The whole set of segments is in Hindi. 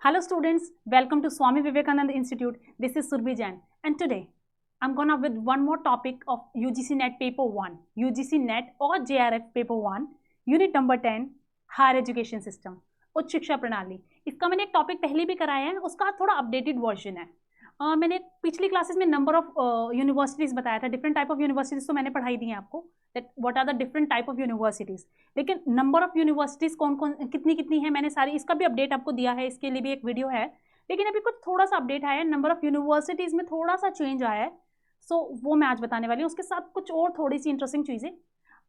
Hello students, welcome to Swami Vivekananda Institute. This is Surbhi Jain and today I'm gonna with one more topic of UGC NET paper 1, UGC NET और JRF paper 1, unit number 10, higher education system, उच्च शिक्षा प्रणाली। इसका मैंने एक टॉपिक पहले भी कराया है, उसका थोड़ा अपडेटेड वर्जन है। मैंने पिछली क्लासेस में नंबर ऑफ यूनिवर्सिटीज़ बताया था, डिफरेंट टाइप ऑफ यूनिवर्सिटीज़ तो मैंने पढ़ाई दी है आपको, that what are the different type of universities. लेकिन नंबर ऑफ यूनिवर्सिटीज़ कौन कौन कितनी कितनी है मैंने सारी, इसका भी अपडेट आपको दिया है, इसके लिए भी एक वीडियो है। लेकिन अभी कुछ थोड़ा सा अपडेट आया है, नंबर ऑफ यूनिवर्सिटीज़ में थोड़ा सा चेंज आया है, सो वो मैं आज बताने वाली हूँ। उसके साथ कुछ और थोड़ी सी इंटरेस्टिंग चीज़ें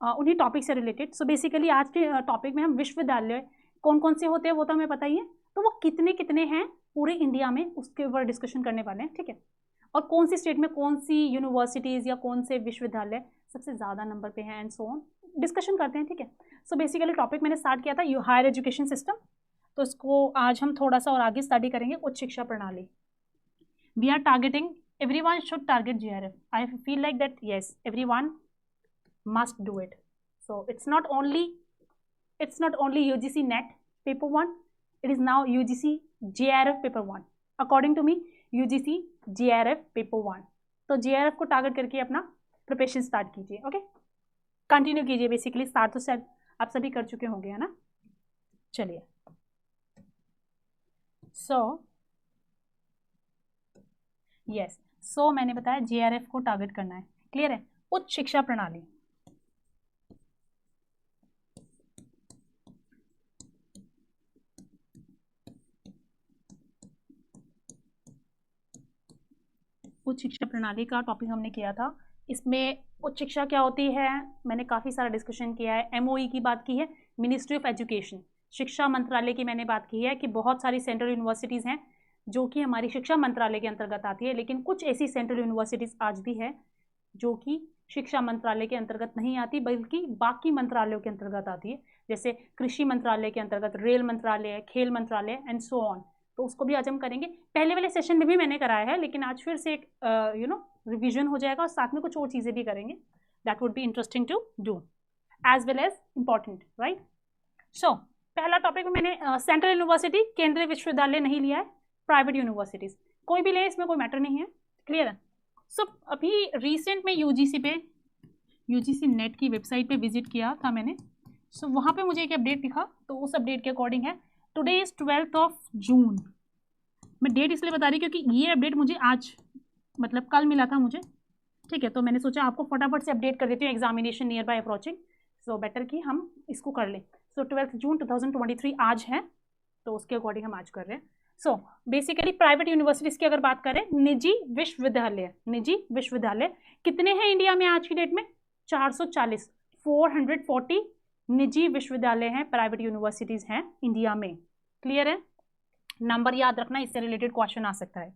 उन्हीं टॉपिक से रिलेटेड। सो बेसिकली आज के टॉपिक में हम विश्वविद्यालय कौन कौन से होते हैं वो तो हमें पता ही है, तो वो कितने कितने हैं पूरे इंडिया में उसके ऊपर डिस्कशन करने वाले हैं, ठीक है। और कौन सी स्टेट में कौन सी यूनिवर्सिटीज़ या कौन से विश्वविद्यालय सबसे ज़्यादा नंबर पे हैं एंड सो ऑन डिस्कशन करते हैं, ठीक है। सो बेसिकली टॉपिक मैंने स्टार्ट किया था हायर एजुकेशन सिस्टम, तो इसको आज हम थोड़ा सा और आगे स्टडी करेंगे। उच्च शिक्षा प्रणाली, we are targeting, everyone should target GRF. I feel like that yes, everyone must do it. So it's not only UGC NET paper 1, it is now UGC JRF paper 1. According to me, UGC JRF paper 1. तो JRF को टारगेट करके अपना प्रिपरेशन स्टार्ट कीजिए, ओके, कंटिन्यू कीजिए। बेसिकली स्टार्ट तो शायद आप सभी कर चुके होंगे, है ना। चलिए, सो मैंने बताया JRF को टारगेट करना है, क्लियर है। उच्च शिक्षा प्रणाली, उच्च शिक्षा प्रणाली का टॉपिक हमने किया था। इसमें उच्च शिक्षा क्या होती है मैंने काफ़ी सारा डिस्कशन किया है। MOE की बात की है, मिनिस्ट्री ऑफ एजुकेशन, शिक्षा मंत्रालय की मैंने बात की है कि बहुत सारी सेंट्रल यूनिवर्सिटीज़ हैं जो कि हमारी शिक्षा मंत्रालय के अंतर्गत आती है, लेकिन कुछ ऐसी सेंट्रल यूनिवर्सिटीज़ आज भी है जो कि शिक्षा मंत्रालय के अंतर्गत नहीं आती बल्कि बाकी मंत्रालयों के अंतर्गत आती है, जैसे कृषि मंत्रालय के अंतर्गत रेल मंत्रालय, खेल मंत्रालय एंड सो ऑन। तो उसको भी आज हम करेंगे। पहले वाले सेशन में भी मैंने कराया है, लेकिन आज फिर से एक रिवीजन हो जाएगा और साथ में कुछ और चीज़ें भी करेंगे। That would be interesting to do as well as important, right. So पहला टॉपिक में मैंने सेंट्रल यूनिवर्सिटी, केंद्रीय विश्वविद्यालय नहीं लिया है, प्राइवेट यूनिवर्सिटीज़ कोई भी ले, इसमें कोई मैटर नहीं है, क्लियर है। सो अभी रिसेंट में UGC नेट की वेबसाइट पे विजिट किया था मैंने। सो वहाँ पे मुझे एक अपडेट दिखा, तो उस अपडेट के अकॉर्डिंग है today is 12th of June। मैं डेट इसलिए बता रही क्योंकि ये अपडेट मुझे आज मतलब कल मिला था मुझे, ठीक है। तो मैंने सोचा आपको फटाफट से अपडेट कर देती हूँ, examination near by approaching, so better कि हम इसको कर लें। सो 12th June 2023 आज है, तो उसके अकॉर्डिंग हम आज कर रहे हैं। सो बेसिकली प्राइवेट यूनिवर्सिटीज़ की अगर बात करें, निजी विश्वविद्यालय कितने हैं इंडिया में आज की डेट में? 440, 440 निजी विश्वविद्यालय हैं, प्राइवेट यूनिवर्सिटीज़ हैं इंडिया में, क्लियर है। नंबर याद रखना, इससे रिलेटेड क्वेश्चन आ सकता है।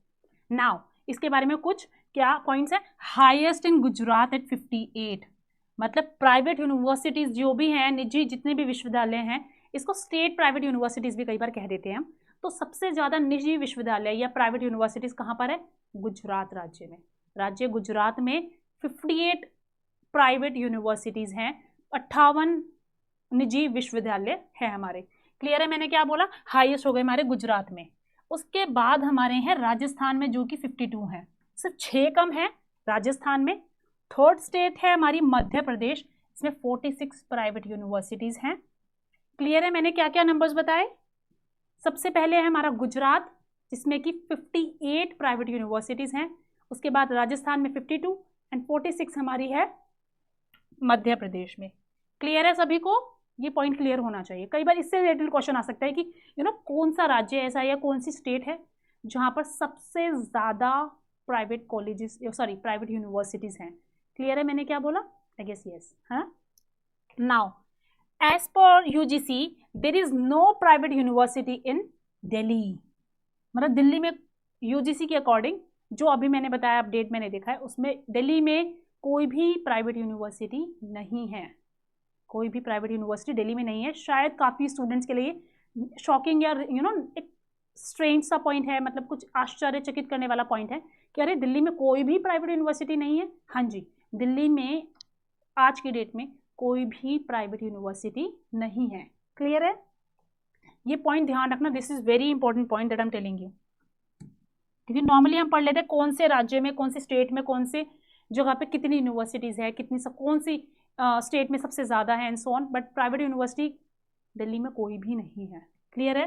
नाउ इसके बारे में कुछ क्या पॉइंट्स है। हाईएस्ट इन गुजरात एट 58, मतलब प्राइवेट यूनिवर्सिटीज़ जो भी हैं, निजी जितने भी विश्वविद्यालय हैं, इसको स्टेट प्राइवेट यूनिवर्सिटीज़ भी कई बार कह देते हैं हम। तो सबसे ज़्यादा निजी विश्वविद्यालय या प्राइवेट यूनिवर्सिटीज़ कहाँ पर है? गुजरात राज्य में। राज्य गुजरात में 58 प्राइवेट यूनिवर्सिटीज़ हैं, 58 निजी विश्वविद्यालय है हमारे, क्लियर है। मैंने क्या बोला, हाईएस्ट हो गए हमारे गुजरात में। उसके बाद हमारे हैं राजस्थान में जो कि 52 हैं, सिर्फ 6 कम है राजस्थान में। थर्ड स्टेट है हमारी मध्य प्रदेश, इसमें 46 प्राइवेट यूनिवर्सिटीज़ हैं, क्लियर है। मैंने क्या क्या नंबर्स बताए, सबसे पहले है हमारा गुजरात जिसमें कि 58 प्राइवेट यूनिवर्सिटीज़ हैं, उसके बाद राजस्थान में 52 एंड 46 हमारी है मध्य प्रदेश में, क्लियर है सभी को। ये पॉइंट क्लियर होना चाहिए। कई बार इससे रिलेटेड क्वेश्चन आ सकता है कि कौन सा राज्य ऐसा है या कौन सी स्टेट है जहाँ पर सबसे ज़्यादा प्राइवेट कॉलेजेस प्राइवेट यूनिवर्सिटीज़ हैं, क्लियर है। मैंने क्या बोला, आई गेस यस, हाँ। Now as per UGC there is no private university in Delhi, मतलब दिल्ली में UGC के अकॉर्डिंग जो अभी मैंने बताया अपडेट मैंने देखा है, उसमें दिल्ली में कोई भी प्राइवेट यूनिवर्सिटी नहीं है, कोई भी प्राइवेट यूनिवर्सिटी दिल्ली में नहीं है। शायद काफ़ी स्टूडेंट्स के लिए शॉकिंग या एक स्ट्रेंज सा पॉइंट है, मतलब कुछ आश्चर्यचकित करने वाला पॉइंट है कि अरे दिल्ली में कोई भी प्राइवेट यूनिवर्सिटी नहीं है। हाँ जी, दिल्ली में आज की डेट में कोई भी प्राइवेट यूनिवर्सिटी नहीं है, क्लियर है। ये पॉइंट ध्यान रखना, this is very important point that I am telling you, क्योंकि नॉर्मली हम पढ़ लेते हैं कौन से राज्य में, कौन से स्टेट में, कौन से जगह पे कितनी यूनिवर्सिटीज है, कितनी कौन सी स्टेट में सबसे ज्यादा है and so on, but private university Delhi में कोई भी नहीं है। क्लियर है?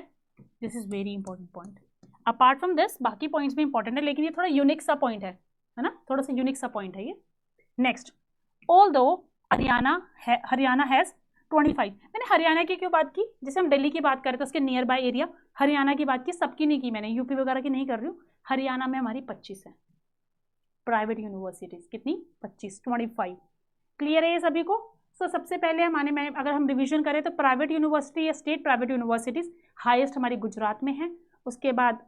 This is very important point. Apart from this बाकी पॉइंट्स भी इंपॉर्टेंट है, लेकिन ये थोड़ा यूनिक सा पॉइंट है ना, थोड़ा सा यूनिक सा पॉइंट है ये। नेक्स्ट, ऑल्दो हरियाणा हैज 25, मैंने हरियाणा की क्यों बात की, जैसे हम दिल्ली की बात करें तो उसके नियर बाय एरिया, हरियाणा की बात की, सबकी नहीं की मैंने, यूपी वगैरह की नहीं कर रही हूँ। हरियाणा में हमारी 25 है प्राइवेट यूनिवर्सिटीज, कितनी? 25, 25। क्लियर है ये सभी को? सो सबसे पहले हमारे अगर हम रिवीजन करें तो प्राइवेट यूनिवर्सिटी या स्टेट प्राइवेट यूनिवर्सिटीज हाईएस्ट हमारी गुजरात में है, उसके बाद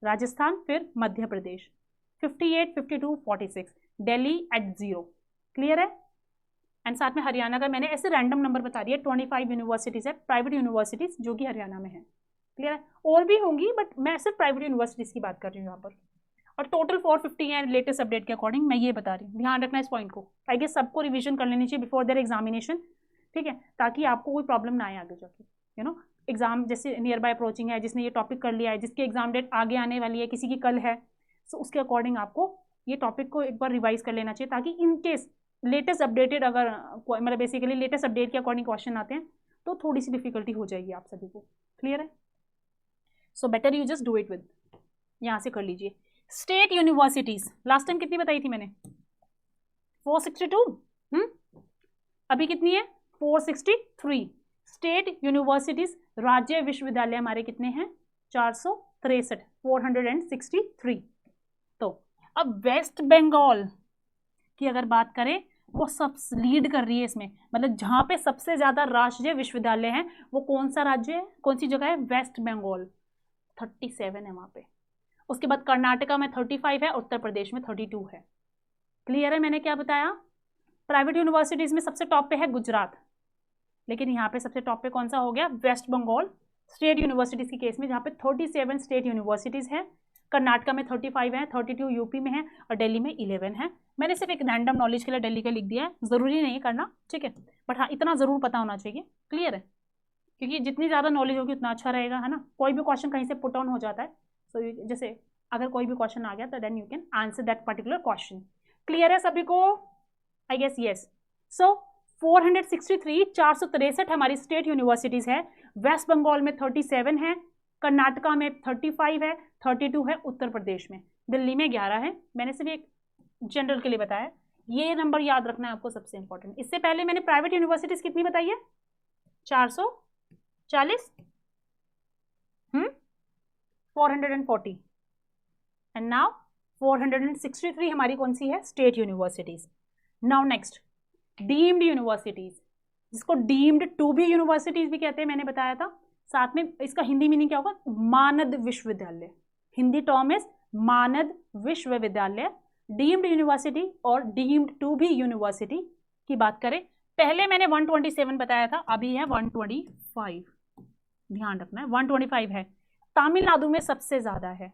राजस्थान, फिर मध्य प्रदेश 58, 52, 46, दिल्ली एट 0। क्लियर है? एंड साथ में हरियाणा का मैंने ऐसे रैंडम नंबर बता दिया, 25 यूनिवर्सिटीज है प्राइवेट यूनिवर्सिटीज जो कि हरियाणा में है। क्लियर है? और भी होंगी बट मैं सिर्फ प्राइवेट यूनिवर्सिटीज की बात कर रही हूँ यहाँ पर, और टोटल 450 है लेटेस्ट अपडेट के अकॉर्डिंग, मैं ये बता रही हूँ। ध्यान रखना इस पॉइंट को, आई गेस सबको रिवीजन कर लेनी चाहिए बिफोर देयर एग्जामिनेशन, ठीक है, ताकि आपको कोई प्रॉब्लम ना आए आगे जाके, यू नो। एग्जाम जैसे नियर बाय अप्रोचिंग है, जिसने ये टॉपिक कर लिया है, जिसकी एग्जाम डेट आगे आने वाली है, किसी की कल है, सो उसके अकॉर्डिंग आपको ये टॉपिक को एक बार रिवाइज कर लेना चाहिए, ताकि इन केस लेटेस्ट अपडेटेड अगर मतलब बेसिकली लेटेस्ट अपडेट के अकॉर्डिंग क्वेश्चन आते हैं तो थोड़ी सी डिफिकल्टी हो जाएगी आप सभी को। क्लियर है? So better you just do it with, यहाँ से कर लीजिए। स्टेट यूनिवर्सिटीज लास्ट टाइम कितनी बताई थी मैंने? 462। अभी कितनी है? 463। स्टेट यूनिवर्सिटीज राज्य विश्वविद्यालय हमारे कितने हैं? 463, 463। तो अब वेस्ट बंगाल की अगर बात करें, वो सब लीड कर रही है इसमें, मतलब जहां पे सबसे ज्यादा राष्ट्रीय विश्वविद्यालय हैं वो कौन सा राज्य है, कौन सी जगह है? वेस्ट बंगाल, 37 है वहां पे। उसके बाद कर्नाटका में 35 है, उत्तर प्रदेश में 32 है। क्लियर है मैंने क्या बताया? प्राइवेट यूनिवर्सिटीज में सबसे टॉप पे है गुजरात, लेकिन यहाँ पे सबसे टॉप पे कौन सा हो गया? वेस्ट बंगाल। स्टेट यूनिवर्सिटीज के केस में जहाँ पे 37 स्टेट यूनिवर्सिटीज है, कर्नाटका में 35 है, 32 यूपी में है, और दिल्ली में 11 है। मैंने सिर्फ एक रैंडम नॉलेज के लिए दिल्ली का लिख दिया है, जरूरी नहीं करना, ठीक है, बट हाँ इतना जरूर पता होना चाहिए। क्लियर है? क्योंकि जितनी ज्यादा नॉलेज होगी उतना अच्छा रहेगा, है ना। कोई भी क्वेश्चन कहीं से पुट ऑन हो जाता है, सो जैसे अगर कोई भी क्वेश्चन आ गया तो then you can answer that particular question. Clear है सभी को? I guess yes. सो 463, 463 हमारी स्टेट यूनिवर्सिटीज है, वेस्ट बंगाल में 37 है, कर्नाटका में 35 है, 32 है उत्तर प्रदेश में, दिल्ली में 11 है। मैंने सिर्फ एक जनरल के लिए बताया, ये नंबर याद रखना है आपको, सबसे इंपॉर्टेंट। इससे पहले मैंने प्राइवेट यूनिवर्सिटीज कितनी बताई है? 440, 440, एंड नाउ 463 हमारी कौन सी है? State universities. Now next, deemed universities, जिसको डीम्ड टू बी यूनिवर्सिटीज भी कहते हैं, मैंने बताया था। साथ में इसका हिंदी मीनिंग क्या होगा? मानद विश्वविद्यालय। हिंदी टर्म इज मानद विश्वविद्यालय। डीम्ड यूनिवर्सिटी और डीम्ड टू बी यूनिवर्सिटी की बात करें, पहले मैंने 127 बताया था, अभी है 125। ध्यान रखना है 125 है। तमिलनाडु में सबसे ज्यादा है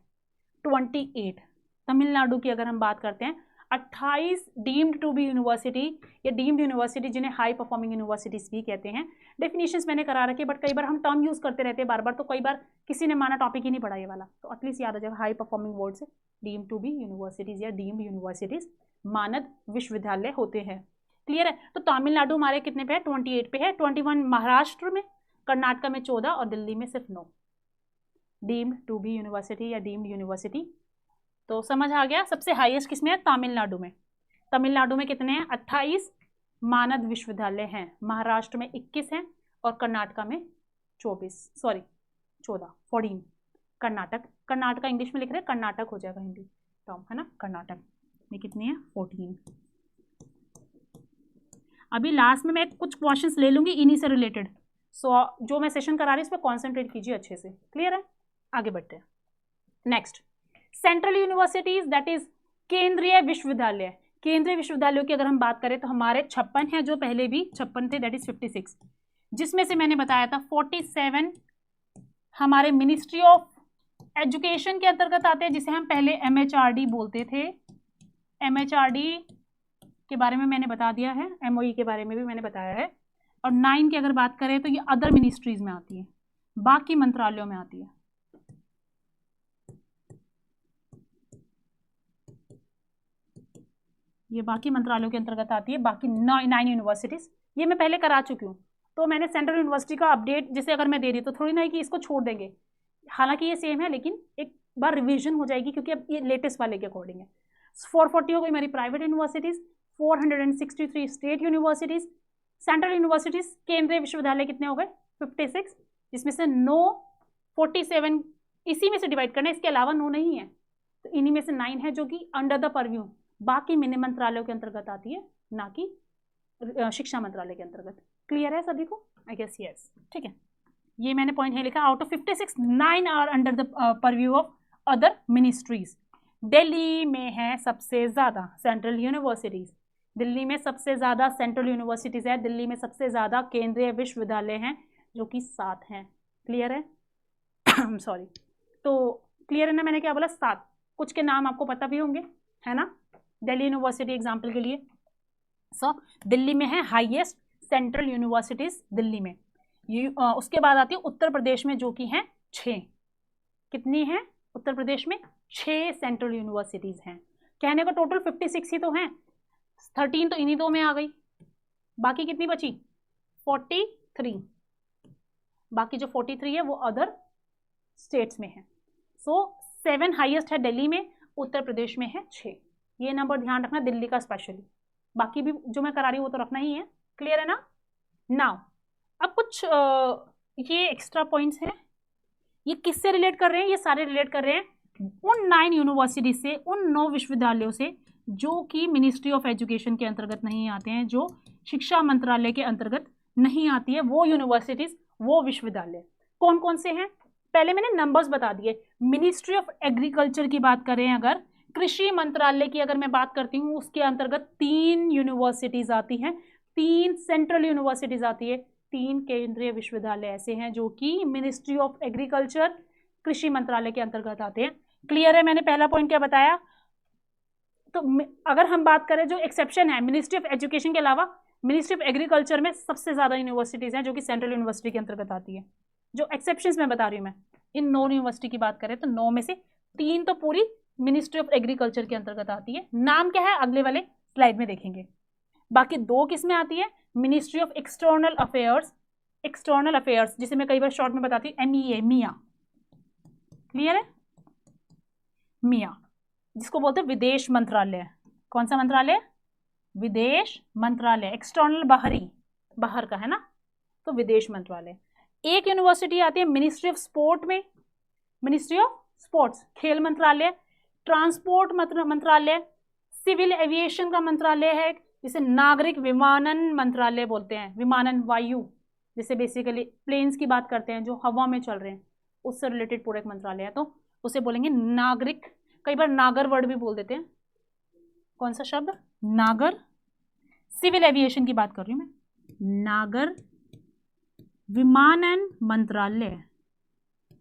28। तमिलनाडु की अगर हम बात करते हैं, 28 डीम्ड टू बी यूनिवर्सिटी या डीम्ड यूनिवर्सिटी, जिन्हें हाई परफॉर्मिंग यूनिवर्सिटीज भी कहते हैं। डेफिनेशंस मैंने करा रखे, बट कई बार हम टर्म यूज करते रहते हैं बार बार, तो कई बार किसी ने माना टॉपिक ही नहीं पढ़ा ये वाला, तो एटलीस्ट याद आ जाएगा हाई परफॉर्मिंग वर्ड से। डीम्ड टू बी यूनिवर्सिटीज या डीम्ड यूनिवर्सिटीज मानद विश्वविद्यालय होते हैं। क्लियर है? तो तमिलनाडु हमारे कितने पे है? 28 पे है, 21 महाराष्ट्र में, कर्नाटका में 14 और दिल्ली में सिर्फ 9 डीम्ड टू बी यूनिवर्सिटी या डीम्ड यूनिवर्सिटी। तो समझ आ गया? सबसे हाईएस्ट किसमें है? तमिलनाडु में। तमिलनाडु में कितने हैं? 28 मानद विश्वविद्यालय हैं। महाराष्ट्र में 21 हैं और कर्नाटका में 14 14। कर्नाटका इंग्लिश में लिख रहे हैं, कर्नाटक हो जाएगा हिंदी टर्म, है ना। कर्नाटक में कितनी है? 14। अभी लास्ट में मैं कुछ क्वेश्चंस ले लूंगी इन्हीं से रिलेटेड, सो जो मैं सेशन करा रही हूँ इस पर कॉन्सेंट्रेट कीजिए अच्छे से। क्लियर है? आगे बढ़ते हैं। Next, central universities, that is केंद्रीय विश्वविद्यालय। केंद्रीय विश्वविद्यालयों की अगर हम बात करें तो हमारे 56 हैं, जो पहले भी 56 थे, दैट इज 56, जिसमें से मैंने बताया था 47 हमारे मिनिस्ट्री ऑफ एजुकेशन के अंतर्गत आते हैं, जिसे हम पहले MHRD बोलते थे। MHRD के बारे में मैंने बता दिया है, MOE के बारे में भी मैंने बताया है। और 9 की अगर बात करें तो ये अदर मिनिस्ट्रीज में आती है, बाकी मंत्रालयों में आती है। ये बाकी मंत्रालयों के अंतर्गत आती है, बाकी 9 यूनिवर्सिटीज। ये मैं पहले करा चुकी हूँ, तो मैंने सेंट्रल यूनिवर्सिटी का अपडेट जैसे अगर मैं दे रही तो थोड़ी ना कि इसको छोड़ देंगे, हालांकि ये सेम है लेकिन एक बार रिवीजन हो जाएगी क्योंकि अब ये लेटेस्ट वाले के अकॉर्डिंग है। 440 हो गई मेरी private universities, 463 state universities, central universities केंद्रीय विश्वविद्यालय कितने हो गए 56, जिसमें से 9 47 इसी में से डिवाइड करना है, इसके अलावा 9 नहीं है, तो इन्हीं में से 9 है जो कि अंडर द परव्यू बाकी मिनी मंत्रालयों के अंतर्गत आती है, ना कि शिक्षा मंत्रालय के अंतर्गत। क्लियर है सभी को? I guess yes. ठीक है, ये मैंने पॉइंट है लिखा, out of 56 9 are under the purview of other ministries. Delhi में है सबसे ज्यादा सेंट्रल यूनिवर्सिटीज, दिल्ली में सबसे ज्यादा सेंट्रल यूनिवर्सिटीज है, दिल्ली में सबसे ज्यादा केंद्रीय विश्वविद्यालय हैं जो कि 7 हैं। क्लियर है? सॉरी, तो क्लियर है ना, मैंने क्या बोला 7, कुछ के नाम आपको पता भी होंगे, है ना। दिल्ली यूनिवर्सिटी एग्जाम्पल के लिए, दिल्ली में है हाईएस्ट सेंट्रल यूनिवर्सिटीज दिल्ली में। उसके बाद आती है उत्तर प्रदेश में जो कि हैं 6। कितनी हैं उत्तर प्रदेश में? 6 सेंट्रल यूनिवर्सिटीज हैं। कहने का टोटल 56 ही तो हैं, 13 तो इन्हीं 2 में आ गई, बाकी कितनी बची 43, बाकी जो 43 है वो अदर स्टेट्स में है। 7 हाईएस्ट है दिल्ली में, उत्तर प्रदेश में है 6। ये नंबर ध्यान रखना दिल्ली का स्पेशली, बाकी भी जो मैं करा रही हूँ वो तो रखना ही है। क्लियर है ना? नाउ अब कुछ ये एक्स्ट्रा पॉइंट्स हैं, ये किससे रिलेट कर रहे हैं? ये सारे रिलेट कर रहे हैं उन 9 यूनिवर्सिटी से, उन 9 विश्वविद्यालयों से जो कि मिनिस्ट्री ऑफ एजुकेशन के अंतर्गत नहीं आते हैं, जो शिक्षा मंत्रालय के अंतर्गत नहीं आती है, वो यूनिवर्सिटीज, वो विश्वविद्यालय कौन कौन से हैं? पहले मैंने नंबर्स बता दिए। मिनिस्ट्री ऑफ एग्रीकल्चर की बात करें, अगर कृषि मंत्रालय की अगर मैं बात करती हूँ, उसके अंतर्गत 3 यूनिवर्सिटीज आती हैं, 3 सेंट्रल यूनिवर्सिटीज आती है, 3 केंद्रीय विश्वविद्यालय ऐसे हैं जो कि मिनिस्ट्री ऑफ एग्रीकल्चर कृषि मंत्रालय के अंतर्गत आते हैं। क्लियर है? मैंने पहला पॉइंट क्या बताया? तो अगर हम बात करें जो एक्सेप्शन है मिनिस्ट्री ऑफ एजुकेशन के अलावा, मिनिस्ट्री ऑफ एग्रीकल्चर में सबसे ज्यादा यूनिवर्सिटीज हैं जो कि सेंट्रल यूनिवर्सिटी के अंतर्गत आती है। जो एक्सेप्शंस मैं बता रही हूँ, मैं इन 9 यूनिवर्सिटी की बात करें तो 9 में से 3 तो पूरी मिनिस्ट्री ऑफ एग्रीकल्चर के अंतर्गत आती है। नाम क्या है अगले वाले स्लाइड में देखेंगे। बाकी 2 किस में आती है? Ministry of external affairs, external affairs जिसे मैं कई बार शॉर्ट में बताती हूँ MEA, मिया। क्लियर है? मिया, जिसको बोलते हैं विदेश मंत्रालय। कौन सा मंत्रालय? विदेश मंत्रालय। एक्सटर्नल बाहरी, बाहर का है ना, तो विदेश मंत्रालय। एक यूनिवर्सिटी आती है मिनिस्ट्री ऑफ स्पोर्ट में, मिनिस्ट्री ऑफ स्पोर्ट्स, खेल मंत्रालय। ट्रांसपोर्ट मंत्रालय, सिविल एविएशन का मंत्रालय है, जिसे नागरिक विमानन मंत्रालय बोलते हैं। विमानन, वायु, जिसे बेसिकली प्लेन्स की बात करते हैं जो हवा में चल रहे हैं, उससे रिलेटेड पूरा एक मंत्रालय है, तो उसे बोलेंगे नागरिक। कई बार नागर वर्ड भी बोल देते हैं। कौन सा शब्द? नागर। सिविल एविएशन की बात कर रही हूं मैं, नागर विमानन मंत्रालय,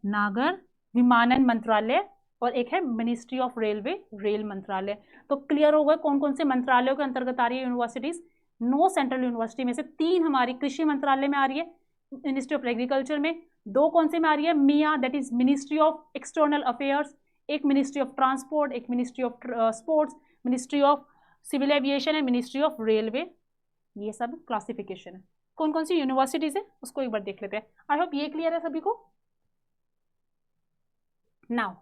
नागर विमानन मंत्रालय। और एक है मिनिस्ट्री ऑफ रेलवे, रेल मंत्रालय। तो क्लियर हो गए कौन कौन से मंत्रालयों के अंतर्गत आ रही है यूनिवर्सिटीज। 9 सेंट्रल यूनिवर्सिटी में से 3 हमारी कृषि मंत्रालय में आ रही है, मिनिस्ट्री ऑफ एग्रीकल्चर में। 2 कौन से में आ रही है? MEA, that is ministry of external affairs. एक मिनिस्ट्री ऑफ ट्रांसपोर्ट, एक ministry of sports, ministry of civil aviation and ministry of railway. ये सब क्लासिफिकेशन है। कौन कौन सी यूनिवर्सिटीज है उसको एक बार देख लेते हैं। आई होप ये क्लियर है सभी को। नाउ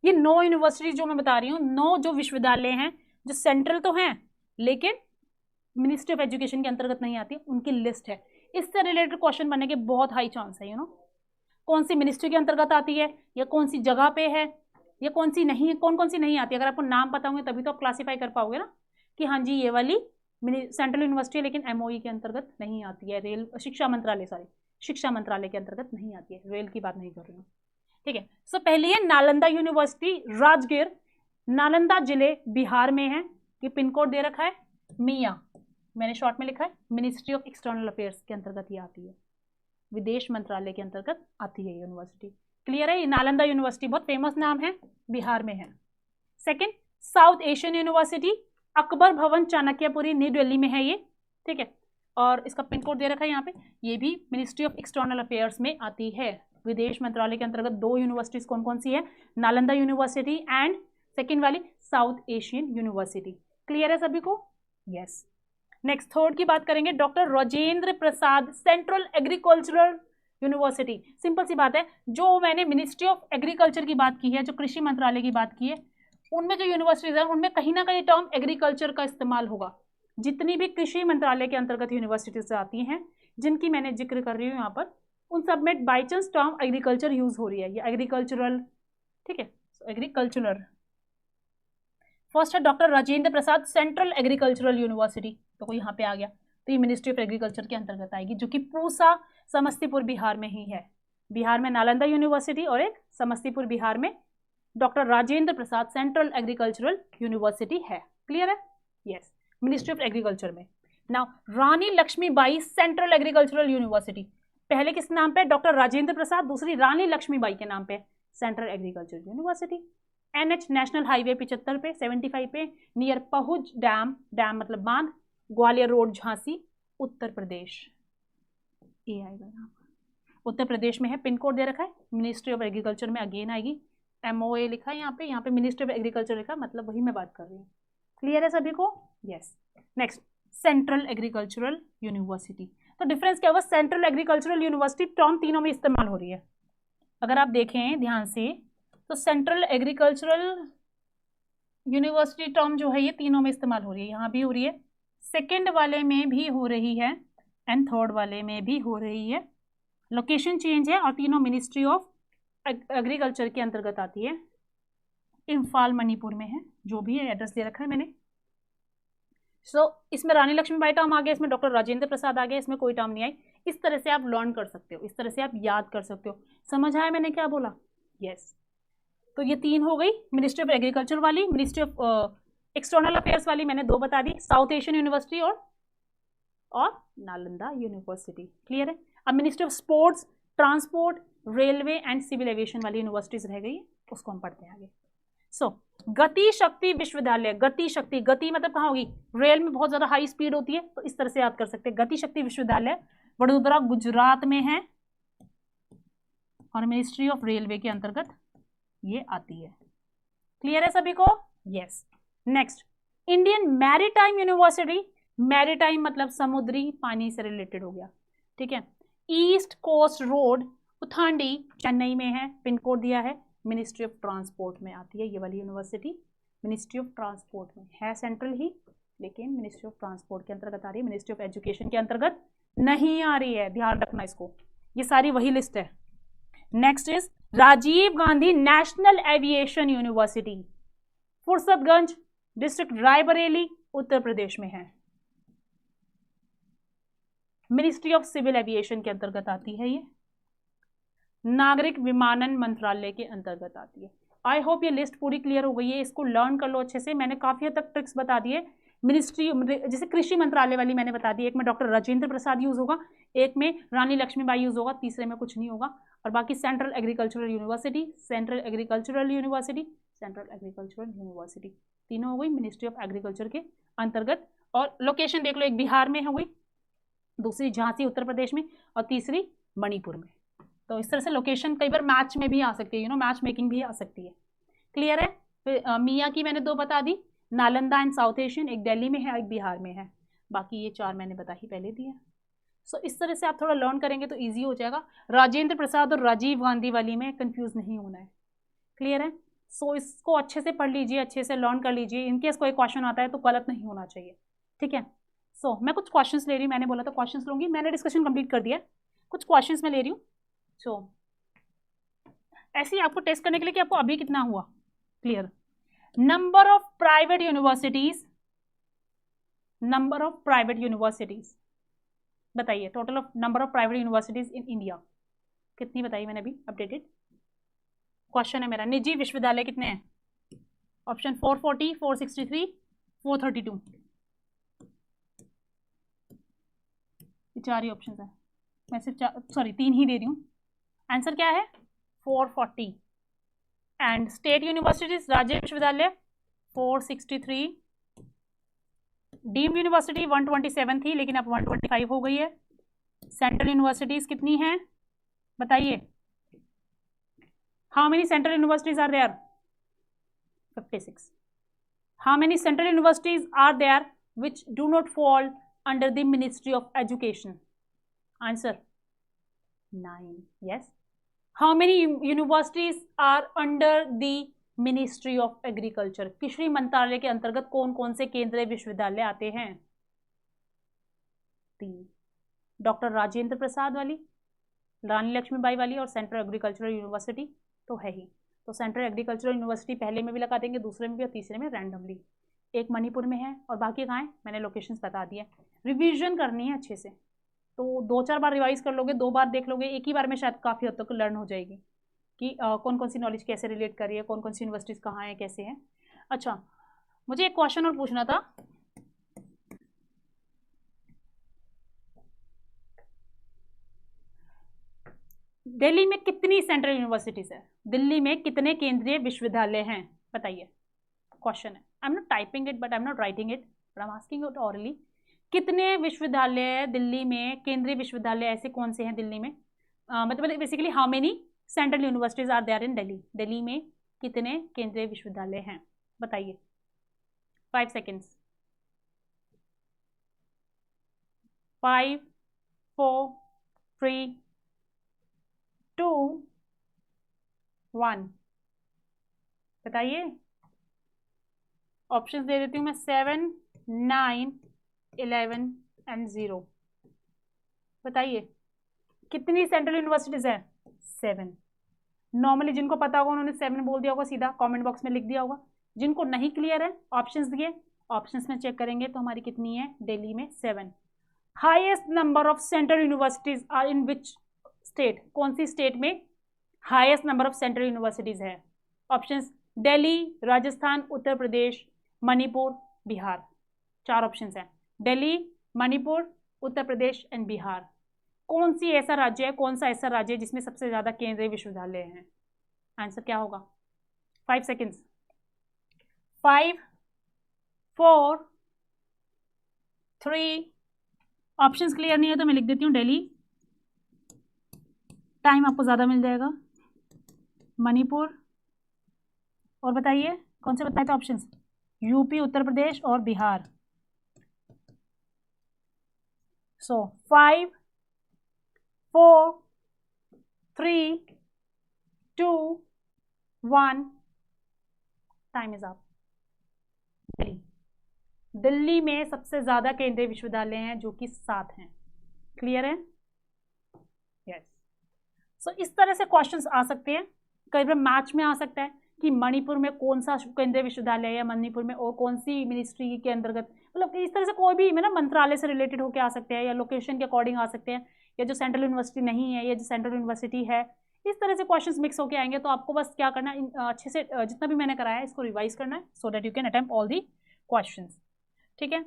ये 9 यूनिवर्सिटी जो मैं बता रही हूँ, 9 जो विश्वविद्यालय हैं जो सेंट्रल तो हैं लेकिन मिनिस्ट्री ऑफ एजुकेशन के अंतर्गत नहीं आती, उनकी लिस्ट है। इससे रिलेटेड क्वेश्चन बनने के बहुत हाई चांस है, कौन सी मिनिस्ट्री के अंतर्गत आती है, या कौन सी जगह पे है, या कौन सी नहीं है, कौन कौन सी नहीं आती है। अगर आपको नाम पता होंगे तभी तो आप क्लासीफाई कर पाओगे ना, कि हाँ जी ये वाली सेंट्रल यूनिवर्सिटी है लेकिन MOE के अंतर्गत नहीं आती है, रेल शिक्षा मंत्रालय, सॉरी शिक्षा मंत्रालय के अंतर्गत नहीं आती है, रेल की बात नहीं कर रही हूँ। ठीक है, सो पहली है नालंदा यूनिवर्सिटी, राजगीर, नालंदा जिले बिहार में है। ये पिन कोड दे रखा है मिया, मैंने शॉर्ट में लिखा है, मिनिस्ट्री ऑफ एक्सटर्नल अफेयर्स के अंतर्गत ये आती है, विदेश मंत्रालय के अंतर्गत आती है यूनिवर्सिटी। क्लियर है? ये नालंदा यूनिवर्सिटी बहुत फेमस नाम है, बिहार में है। Second, south Asian university, Akbar भवन, चाणक्यपुरी, न्यू दिल्ली में है ये। ठीक है, और इसका पिन कोड दे रखा है यहाँ पे, ये भी मिनिस्ट्री ऑफ एक्सटर्नल अफेयर्स में आती है। विदेश मंत्रालय के अंतर्गत 2 यूनिवर्सिटीज कौन कौन सी है, नालंदा यूनिवर्सिटी एंड सेकेंड वाली साउथ एशियन यूनिवर्सिटी। क्लियर है सभी को? यस। नेक्स्ट थर्ड की बात करेंगे, doctor Rajendra Prasad central agricultural university. Simple सी बात है, जो मैंने मिनिस्ट्री ऑफ एग्रीकल्चर की बात की है, जो कृषि मंत्रालय की बात की है, उनमें जो यूनिवर्सिटीज है उनमें कहीं ना कहीं टर्म एग्रीकल्चर का इस्तेमाल होगा। जितनी भी कृषि मंत्रालय के अंतर्गत यूनिवर्सिटीज आती हैं, जिनकी मैंने जिक्र कर रही हूँ यहाँ पर, उन सब में by chance term agriculture use हो रही है, या एग्रीकल्चरल, ठीक है, एग्रीकल्चरल। फर्स्ट है doctor Rajendra Prasad central agricultural university, तो यहाँ पे आ गया, तो ये मिनिस्ट्री ऑफ एग्रीकल्चर के अंतर्गत आएगी, जो कि पूसा समस्तीपुर बिहार में ही है। बिहार में नालंदा यूनिवर्सिटी और एक समस्तीपुर बिहार में doctor Rajendra Prasad central agricultural university है। क्लियर है? यस, मिनिस्ट्री ऑफ एग्रीकल्चर में। नाउ रानी लक्ष्मीबाई सेंट्रल एग्रीकल्चरल यूनिवर्सिटी, पहले किस नाम पे? डॉक्टर राजेंद्र प्रसाद, दूसरी रानी लक्ष्मीबाई के नाम पे central agriculture university. NH national highway 75 पे 75 पे नियर पहुज डैम, डैम मतलब बांध, ग्वालियर रोड, झांसी, उत्तर प्रदेश। ये आएगा यहाँ पर, उत्तर प्रदेश में है। पिन कोड दे रखा है, मिनिस्ट्री ऑफ एग्रीकल्चर में अगेन आएगी, MOA लिखा है यहाँ पे मिनिस्ट्री ऑफ एग्रीकल्चर लिखा, मतलब वही मैं बात कर रही हूँ। क्लियर है सभी को? Yes. Next central agricultural university, तो डिफरेंस क्या हुआ? सेंट्रल एग्रीकल्चरल यूनिवर्सिटी टर्म तीनों में इस्तेमाल हो रही है। अगर आप देखें ध्यान से तो सेंट्रल एग्रीकल्चरल यूनिवर्सिटी टर्म जो है ये तीनों में इस्तेमाल हो रही है, यहाँ भी हो रही है, सेकेंड वाले में भी हो रही है एंड थर्ड वाले में भी हो रही है। लोकेशन चेंज है और तीनों मिनिस्ट्री ऑफ एग्रीकल्चर के अंतर्गत आती है। इम्फाल मणिपुर में है, जो भी है एड्रेस दे रखा है मैंने। इसमें रानी लक्ष्मीबाई टर्म आ गया, इसमें डॉक्टर राजेंद्र प्रसाद आ गया, इसमें कोई टर्म नहीं आई। इस तरह से आप लर्न कर सकते हो, इस तरह से आप याद कर सकते हो। समझ आया मैंने क्या बोला? यस। तो ये 3 हो गई, मिनिस्ट्री ऑफ एग्रीकल्चर वाली, मिनिस्ट्री ऑफ एक्सटर्नल अफेयर्स वाली मैंने 2 बता दी, साउथ एशियन यूनिवर्सिटी और नालंदा यूनिवर्सिटी। क्लियर है? अब ministry of sports, transport, railway and civil aviation वाली यूनिवर्सिटीज रह गई, उसको हम पढ़ते हैं आगे। गति शक्ति विश्वविद्यालय, गति शक्ति, गति मतलब कहाँ होगी? रेल में बहुत ज्यादा हाई स्पीड होती है, तो इस तरह से याद कर सकते हैं। गति शक्ति विश्वविद्यालय वडोदरा गुजरात में है और मिनिस्ट्री ऑफ रेलवे के अंतर्गत ये आती है। क्लियर है सभी को? Yes. Next Indian maritime university, maritime मतलब समुद्री पानी से रिलेटेड हो गया, ठीक है। ईस्ट कोस्ट रोड, उथांडी, चेन्नई में है, पिन कोड दिया है, मिनिस्ट्री ऑफ ट्रांसपोर्ट में आती है ये वाली यूनिवर्सिटी। मिनिस्ट्री ऑफ ट्रांसपोर्ट में है, सेंट्रल ही, लेकिन मिनिस्ट्री ऑफ ट्रांसपोर्ट के अंतर्गत आ रही है, मिनिस्ट्री ऑफ एजुकेशन के अंतर्गत नहीं आ रही है, ध्यान रखना इसको। ये सारी वही लिस्ट है। Next is Rajiv Gandhi national aviation university, Fursatganj district, Raebareli, Uttar Pradesh में है। मिनिस्ट्री ऑफ सिविल एविएशन के अंतर्गत आती है, ये नागरिक विमानन मंत्रालय के अंतर्गत आती है। आई होप ये लिस्ट पूरी क्लियर हो गई है, इसको लर्न कर लो अच्छे से। मैंने काफी हद तक ट्रिक्स बता दिए। मिनिस्ट्री जैसे कृषि मंत्रालय वाली मैंने बता दी, एक में डॉक्टर राजेंद्र प्रसाद यूज होगा, एक में रानी लक्ष्मीबाई यूज होगा, तीसरे में कुछ नहीं होगा। और बाकी central agricultural university, central agricultural university, central agricultural university, तीनों हो गई मिनिस्ट्री ऑफ एग्रीकल्चर के अंतर्गत। और लोकेशन देख लो, एक बिहार में हो गई, दूसरी झांसी उत्तर प्रदेश में, और तीसरी मणिपुर में। तो इस तरह से लोकेशन कई बार मैच में भी आ सकती है, मैच मेकिंग भी आ सकती है। क्लियर है? फिर मियाँ की मैंने 2 बता दी, नालंदा एंड साउथ एशियन, एक दिल्ली में है, एक बिहार में है, बाकी ये 4 मैंने बता ही पहले दिए। इस तरह से आप थोड़ा लर्न करेंगे तो ईजी हो जाएगा। राजेंद्र प्रसाद और राजीव गांधी वाली में कंफ्यूज नहीं होना है। क्लियर है? इसको अच्छे से पढ़ लीजिए, अच्छे से लर्न कर लीजिए। इनकेस कोई क्वेश्चन आता है तो गलत नहीं होना चाहिए, ठीक है। मैं कुछ क्वेश्चंस ले रही हूँ, मैंने बोला था क्वेश्चंस लूंगी, मैंने डिस्कशन कंप्लीट कर दिया, कुछ क्वेश्चंस मैं ले रही हूँ। ऐसे ही आपको टेस्ट करने के लिए कि आपको अभी कितना हुआ clear. Number of private universities, number of private universities बताइए, total of number of private universities in India कितनी बताई मैंने अभी, अपडेटेड क्वेश्चन है मेरा। निजी विश्वविद्यालय कितने हैं? ऑप्शन 440, 463, 432, 4 ही ऑप्शन है, मैं सिर्फ 3 ही दे रही हूँ। आंसर क्या है? 440। एंड स्टेट यूनिवर्सिटीज, राज्य विश्वविद्यालय 463, डीम्ड यूनिवर्सिटी 127 थी लेकिन अब 125 हो गई है। सेंट्रल यूनिवर्सिटीज कितनी हैं बताइए? How many central universities are there? 56. How many central universities are there which do not fall under the Ministry of Education? Answer 9. Yes. How many universities are under the Ministry of Agriculture? कृषि मंत्रालय के अंतर्गत कौन कौन से केंद्रीय विश्वविद्यालय आते हैं? 3. डॉक्टर राजेंद्र प्रसाद वाली, रानी लक्ष्मीबाई वाली और सेंट्रल एग्रीकल्चरल यूनिवर्सिटी तो है ही। तो सेंट्रल एग्रीकल्चरल यूनिवर्सिटी पहले में भी लगा देंगे, दूसरे में भी और तीसरे में रैंडमली। एक मणिपुर में है और बाकी कहाँ है मैंने लोकेशंस बता दिए। रिवीजन करनी है अच्छे से, तो 2-4 बार रिवाइज कर लोगे, 2 बार देख लोगे, एक ही बार में शायद काफ़ी हद तक लर्न हो जाएगी कि कौन कौन सी नॉलेज कैसे रिलेट कर रही है, कौन कौन सी यूनिवर्सिटीज़ कहाँ हैं, कैसे हैं। अच्छा, मुझे एक क्वेश्चन और पूछना था। दिल्ली में कितनी सेंट्रल यूनिवर्सिटीज है? दिल्ली में कितने केंद्रीय विश्वविद्यालय हैं? बताइए, क्वेश्चन है। I am not typing it but I am not writing it, but I am asking it hourly. कितने विश्वविद्यालय दिल्ली में, केंद्रीय विश्वविद्यालय ऐसे कौन से हैं दिल्ली में? मतलब basically how many central universities are there in Delhi? Delhi में कितने केंद्रीय विश्वविद्यालय हैं? बताइए, 5 सेकेंड्स। 5, 4, 3, 2, 1। बताइए, ऑप्शंस दे देती हूँ मैं, 7, 9, 11 एंड 0। बताइए कितनी सेंट्रल यूनिवर्सिटीज है? 7। नॉर्मली जिनको पता होगा उन्होंने 7 बोल दिया होगा, सीधा कमेंट बॉक्स में लिख दिया होगा। जिनको नहीं क्लियर है, ऑप्शंस दिए, ऑप्शंस में चेक करेंगे तो हमारी कितनी है दिल्ली में? 7। Highest number of central universities are in which state? कौन सी स्टेट में highest number of central universities है? ऑप्शंस दिल्ली, राजस्थान, उत्तर प्रदेश, मणिपुर, बिहार। 4 ऑप्शंस हैं, दिल्ली, मणिपुर, उत्तर प्रदेश एंड बिहार। कौन सी ऐसा राज्य है, कौन सा ऐसा राज्य है जिसमें सबसे ज्यादा केंद्रीय विश्वविद्यालय हैं? आंसर क्या होगा? 5 सेकेंड्स। 5, 4, 3। ऑप्शंस क्लियर नहीं है तो मैं लिख देती हूँ दिल्ली, टाइम आपको ज्यादा मिल जाएगा, मणिपुर, और बताइए कौन से बताए थे ऑप्शंस? यूपी, उत्तर प्रदेश और बिहार। सो 5, 4, 3, 2, 1, टाइम इज अप। दिल्ली में सबसे ज्यादा केंद्रीय विश्वविद्यालय हैं जो कि 7 हैं। क्लियर है? यस। सो इस तरह से क्वेश्चंस आ सकते हैं। कई बार मैच में आ सकता है कि मणिपुर में कौन सा केंद्रीय विश्वविद्यालय है, या मणिपुर में और कौन सी मिनिस्ट्री के अंतर्गत, मतलब इस तरह से कोई भी ना मंत्रालय से रिलेटेड होकर आ सकते हैं, या लोकेशन के अकॉर्डिंग आ सकते हैं, या जो सेंट्रल यूनिवर्सिटी नहीं है या जो सेंट्रल यूनिवर्सिटी है, इस तरह से क्वेश्चंस मिक्स होकर आएंगे। तो आपको बस क्या करना है, अच्छे से जितना भी मैंने कराया है इसको रिवाइज करना है, so that you can attempt all the questions. ठीक है,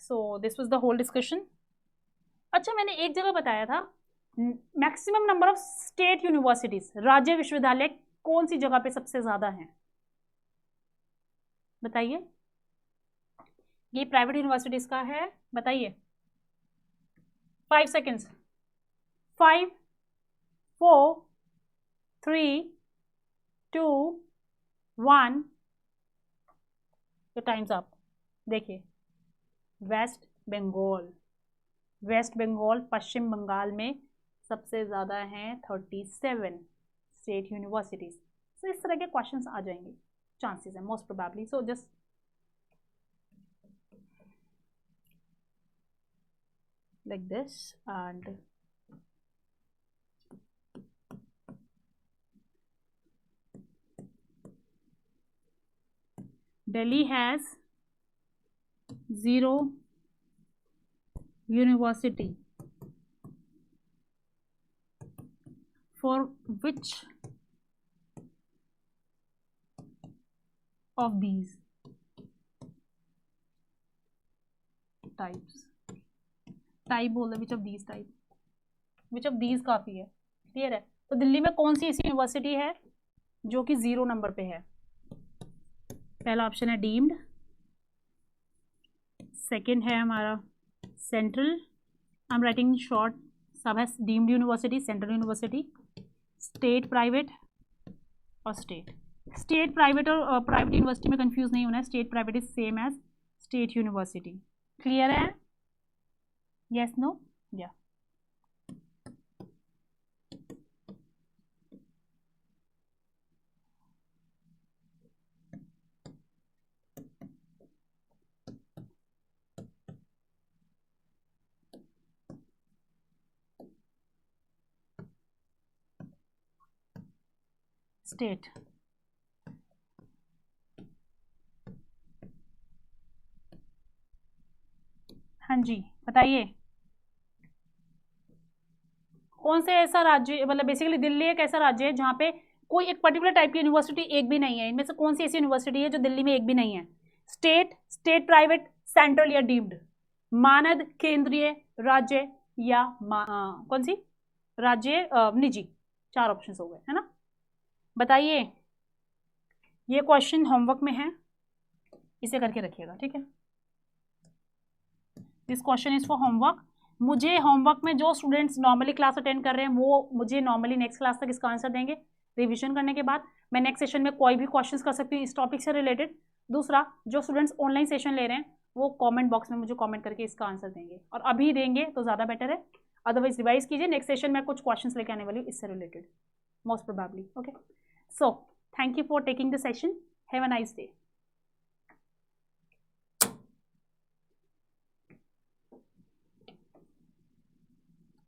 so this was the whole discussion. अच्छा, मैंने एक जगह बताया था maximum number of state universities, राज्य विश्वविद्यालय कौन सी जगह पे सबसे ज्यादा हैं? बताइए, ये प्राइवेट यूनिवर्सिटीज का है, बताइए। 5 सेकेंड्स। 5, 4, 3, 2, 1, times up. देखिए, वेस्ट बंगाल, वेस्ट बंगाल, पश्चिम बंगाल में सबसे ज़्यादा हैं 37 स्टेट यूनिवर्सिटीज़। सो इस तरह के क्वेश्चंस आ जाएंगे, चांसेस है most probably. So just like this and Delhi has 0 university. For which of these types? Type बोल रहे, which of these type, which of these काफी है। क्लियर है? तो दिल्ली में कौन सी ऐसी यूनिवर्सिटी है जो कि 0 नंबर पे है? पहला ऑप्शन है डीम्ड, सेकंड है हमारा central, I am writing short, सब है deemed university, central university, state private, और स्टेट। स्टेट प्राइवेट और प्राइवेट यूनिवर्सिटी में कंफ्यूज नहीं होना है, state private is same as state university. Clear है? यस नो या? स्टेट। हाँ जी बताइए, कौन से ऐसा राज्य, मतलब बेसिकली दिल्ली एक ऐसा राज्य है जहाँ पे कोई एक पर्टिकुलर टाइप की यूनिवर्सिटी एक भी नहीं है। इनमें से कौन सी ऐसी यूनिवर्सिटी है जो दिल्ली में एक भी नहीं है? स्टेट, स्टेट प्राइवेट, सेंट्रल या डीम्ड, मानद, केंद्रीय, राज्य या कौन सी राज्य निजी। 4 ऑप्शंस हो गए है ना। बताइए, ये क्वेश्चन होमवर्क में है, इसे करके रखिएगा ठीक है। This question is for homework. मुझे होमवर्क में जो स्टूडेंट्स नॉर्मली क्लास अटेंड कर रहे हैं वो मुझे नॉर्मली नेक्स्ट क्लास तक इसका आंसर देंगे। रिवीजन करने के बाद मैं नेक्स्ट सेशन में कोई भी क्वेश्चंस कर सकती हूँ इस टॉपिक से रिलेटेड। दूसरा, जो स्टूडेंट्स ऑनलाइन सेशन ले रहे हैं वो कमेंट बॉक्स में मुझे कमेंट करके इसका आंसर देंगे, और अभी देंगे तो ज़्यादा बेटर है, अदरवाइज रिवाइज कीजिए। नेक्स्ट सेशन में कुछ क्वेश्चंस लेके आने वाली हूँ इससे related most probably. Okay, so thank you for taking the session, have a nice day.